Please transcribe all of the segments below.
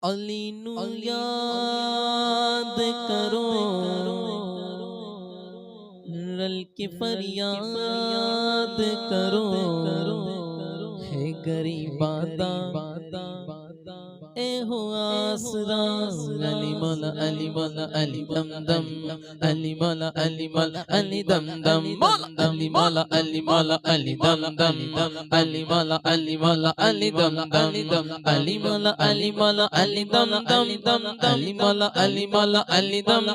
अली नू याद करो रल के फरियाद करो है गरीबा दा ए हो आसरा अली मौला अली मौला अली दम दम अली मौला अली मौला अली दम दम अली मौला अली मौला अली दम दम अली मौला अली मौला अली दम दम अली मौला अली मौला अली दम दम अली मौला अली मौला अली दम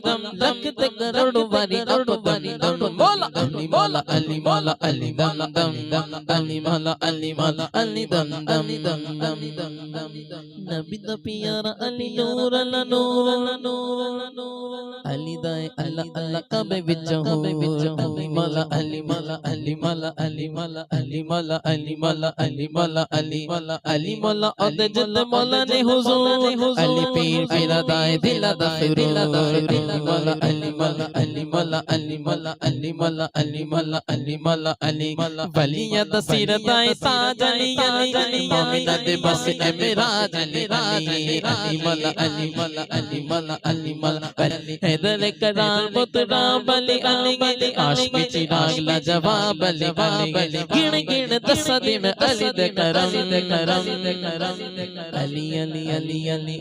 दम लख ते करोड़ बारी दम मौला अली मौला अली मौला अली दम दम अली मौला अली मौला अली दम दम नबी दा प्यारा अली नूर अला नूर अली दाए अल्लाह अल्लाह कबे विच हो अली मौला अली मौला अली मौला अली मौला अली मौला अली मौला अली मौला अली मौला अली मौला ओदे जद मौला ने हुजूर अली पीर पीरा दाए दिला दा सुरूर मौला अली मौला अली मौला अली मौला अली मौला अली मौला अली मौला अली वलिया दा सिर दाए ताज अली अली मोमिना दे बस ए मेरा अली अली मौला अली मौला अली मौला अली मौला अली हैदर करार पुत्रा बली अली आशिक चिराग ला जवाब अली गिण गिण 10 दिन अली दे करम अली अली अली अली